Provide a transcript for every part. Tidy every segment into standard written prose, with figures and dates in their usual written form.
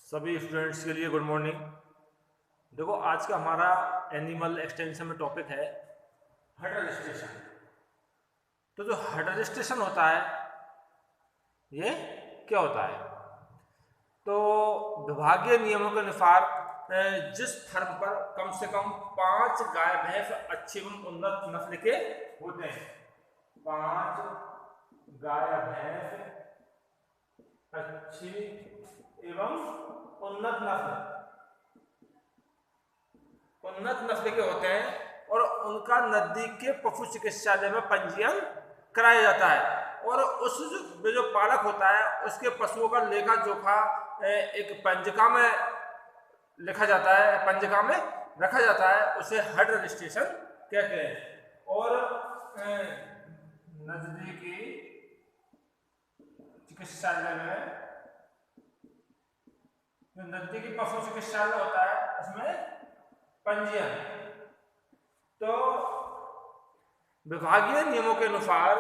सभी स्टूडेंट्स के लिए गुड मॉर्निंग। देखो, आज का हमारा एनिमल एक्सटेंशन में टॉपिक है हड रजिस्ट्रेशन। तो जो हड रजिस्ट्रेशन होता है ये क्या होता है? तो विभागीय नियमों के अनुसार जिस फर्म पर कम से कम 5 गाय भैंस अच्छी एवं उन्नत नस्ल के होते हैं, 5 गाय भैंस अच्छी एवं उन्नत नस्ल के होते हैं और उनका नजदीक के पशु चिकित्सालय में पंजीयन कराया जाता है। और उस जो पालक होता है उसके पशुओं का लेखा जोखा एक पंजिका में लिखा जाता है, पंजिका में रखा जाता है, उसे हड रजिस्ट्रेशन कहते हैं। और नजदीकी चिकित्सालय में, जो नजदीकी पशु चिकित्सालय होता है उसमें पंजीयन। तो विभागीय नियमों के अनुसार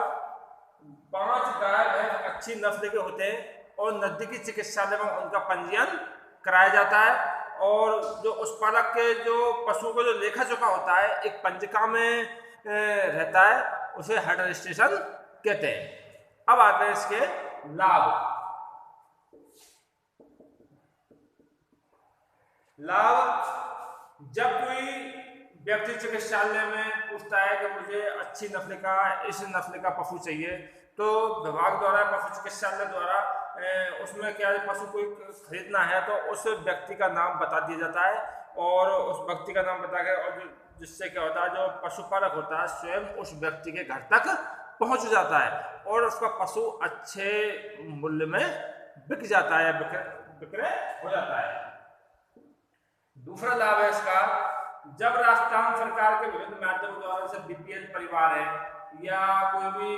5 गाय भैंस अच्छी नस्ल के होते हैं और नजदीकी चिकित्सालय में उनका पंजीयन कराया जाता है। और जो उस पालक के जो पशु को जो लेखा जोखा होता है एक पंजिका में रहता है, उसे हड रजिस्ट्रेशन कहते हैं। अब आते हैं इसके लाभ। जब कोई व्यक्ति चिकित्सालय में पूछता है कि मुझे अच्छी नस्ल का, इस नस्ल का पशु चाहिए, तो विभाग द्वारा, पशु चिकित्सालय द्वारा उसमें क्या पशु कोई खरीदना है तो उस व्यक्ति का नाम बता दिया जाता है। और उस व्यक्ति का नाम बता के, और जिससे क्या होता है, जो पशुपालक होता है स्वयं उस व्यक्ति के घर तक पहुंच जाता है और उसका पशु अच्छे मूल्य में बिक जाता है, विक्रय हो जाता है। दूसरा लाभ है इसका, जब राजस्थान सरकार के विभिन्न माध्यमों द्वारा, जैसे बीपीएल परिवार है या कोई भी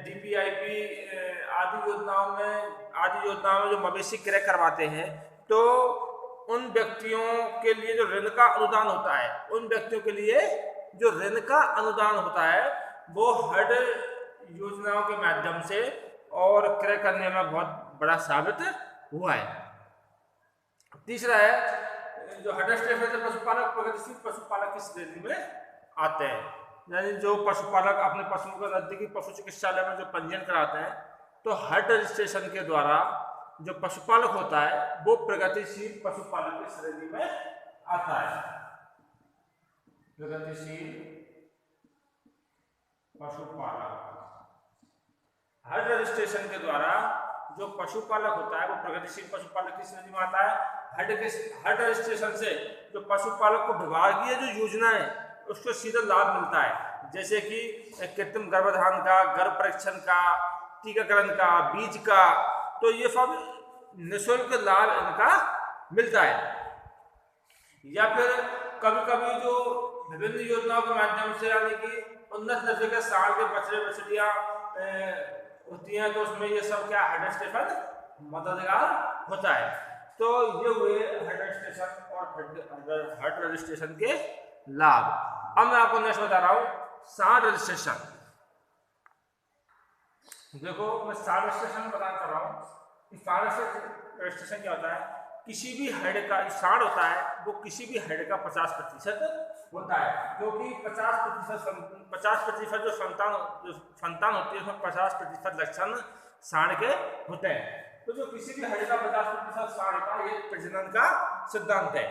डीपीआईपी आदि योजनाओं में जो मवेशी क्रय करवाते हैं, तो उन व्यक्तियों के लिए जो ऋण का अनुदान होता है, उन व्यक्तियों के लिए जो ऋण का अनुदान होता है वो हड योजनाओं के माध्यम से और क्रय करने में बहुत बड़ा साबित हुआ है। तीसरा है, जो हड रजिस्ट्रेशन से पशुपालक प्रगतिशील पशुपालक की श्रेणी में आते हैं। यानी जो पशुपालक अपने पशुओं को नजदीकी पशु चिकित्सालय में जो पंजीयन कराते हैं, तो हड रजिस्ट्रेशन के द्वारा जो पशुपालक होता है वो प्रगतिशील पशुपालक की श्रेणी में आता है। प्रगतिशील पशुपालक, हड रजिस्ट्रेशन के द्वारा जो पशुपालक होता है वो प्रगतिशील पशुपालक की श्रेणी में आता है। हड रजिस्ट्रेशन से जो पशुपालक को विभागीय जो योजना है उसको सीधा लाभ मिलता है, जैसे कि कृत्रिम गर्भधारण का, गर्भ परीक्षण का, टीकाकरण का, बीज का, तो ये सब निःशुल्क लाभ इनका मिलता है। या फिर कभी कभी जो विभिन्न योजनाओं के माध्यम से, यानी कि उन्नत नस्ल के सांड के बछड़े बछड़ियां होती हैं, तो उसमें ये सब क्या हड रजिस्ट्रेशन मददगार होता है। तो ये हुए हड रजिस्ट्रेशन और हड रजिस्ट्रेशन के लाभ। अब मैं आपको नेक्स्ट बता रहा हूं सांड रजिस्ट्रेशन। देखो, मैं सांड रजिस्ट्रेशन बताना चाह रहा हूं कि सांड रजिस्ट्रेशन क्या होता है। किसी भी हेड का सांड होता है वो किसी भी हेड का 50% होता है, क्योंकि 50% जो संतान होती है उसमें 50% लक्षण सांड के होते हैं। तो जो किसी भी हेड का 50% सांड होता है, ये प्रजनन का सिद्धांत है।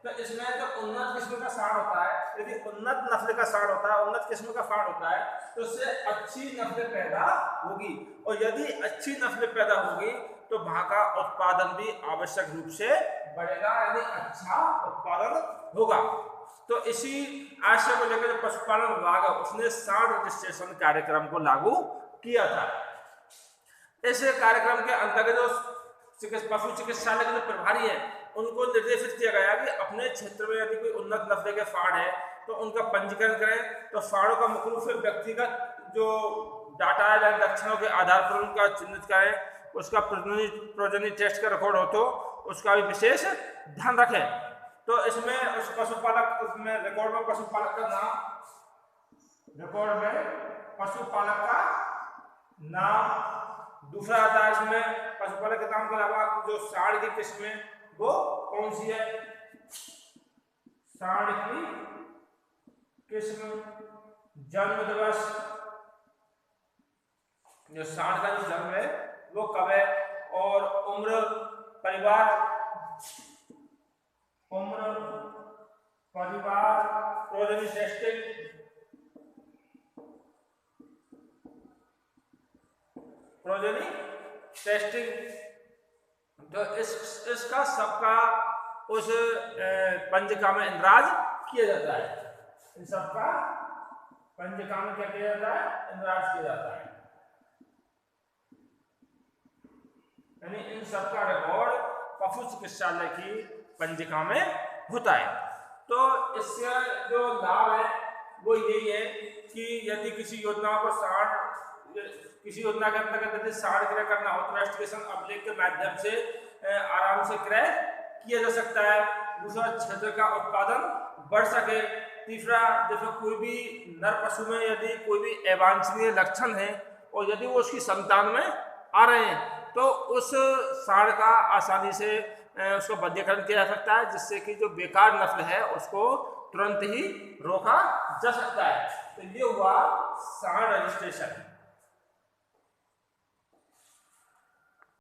तो इसमें जो उन्नत किस्म का सांड होता है, यदि उन्नत नस्ल का सांड होता है, उन्नत किस्म का सांड होता है, तो उससे अच्छी नस्ल पैदा होगी। और यदि अच्छी नस्ल पैदा होगी तो वहां का उत्पादन भी आवश्यक रूप से बढ़ेगा, यानी अच्छा उत्पादन होगा। तो इसी आशय को लेकर जो पशुपालन विभाग है उसने सांड रजिस्ट्रेशन कार्यक्रम को लागू किया था। इस कार्यक्रम के अंतर्गत जो पशु चिकित्सालय के जो प्रभारी हैं उनको निर्देशित किया गया कि अपने क्षेत्र में यदि कोई उन्नत नस्ल के सांड है तो उनका पंजीकरण करें। तो सांडों का मुख्य रूप से व्यक्तिगत जो डाटा है, लक्षणों के आधार पर उनका चिन्हित करें, उसका प्रजनन टेस्ट का रिकॉर्ड हो तो उसका भी विशेष ध्यान रखें। तो इसमें उस पशुपालक, उसमें रिकॉर्ड में पशुपालक का नाम, रिकॉर्ड में पशुपालक का नाम, दूसरा आता है इसमें पशुपालक के नाम के अलावा जो सांड की किस्में, वो कौन सी है? सांड की किस्म, जन्म दिवस, जो सांड का जो जन्म है वो कब है, और उम्र, परिवार, प्रोजेनी टेस्टिंग, तो इसका सबका उस पंजिका में इंद्राज किया जाता है। इन सबका पंजिका में क्या किया जाता है? इंद्राज किया जाता है, यानी इन सबका रिकॉर्ड पशु चिकित्सालय की पंजिका में होता है। तो इससे जो लाभ है वो यही है कि यदि किसी योजना को किसी योजना के अंतर्गत यदि सांड क्रय करना हो तो रजिस्ट्रेशन अभिलेख के माध्यम से आराम से क्रय किया जा सकता है। दूसरा, क्षेत्र का उत्पादन बढ़ सके। तीसरा, जैसे कोई भी नर पशु में यदि कोई भी अवांछनीय लक्षण है और यदि वो उसकी संतान में आ रहे हैं तो उस सांड का आसानी से उसको वध्यकरण किया जा सकता है, जिससे कि जो बेकार नस्ल है उसको तुरंत ही रोका जा सकता है। तो ये हुआ सांड रजिस्ट्रेशन।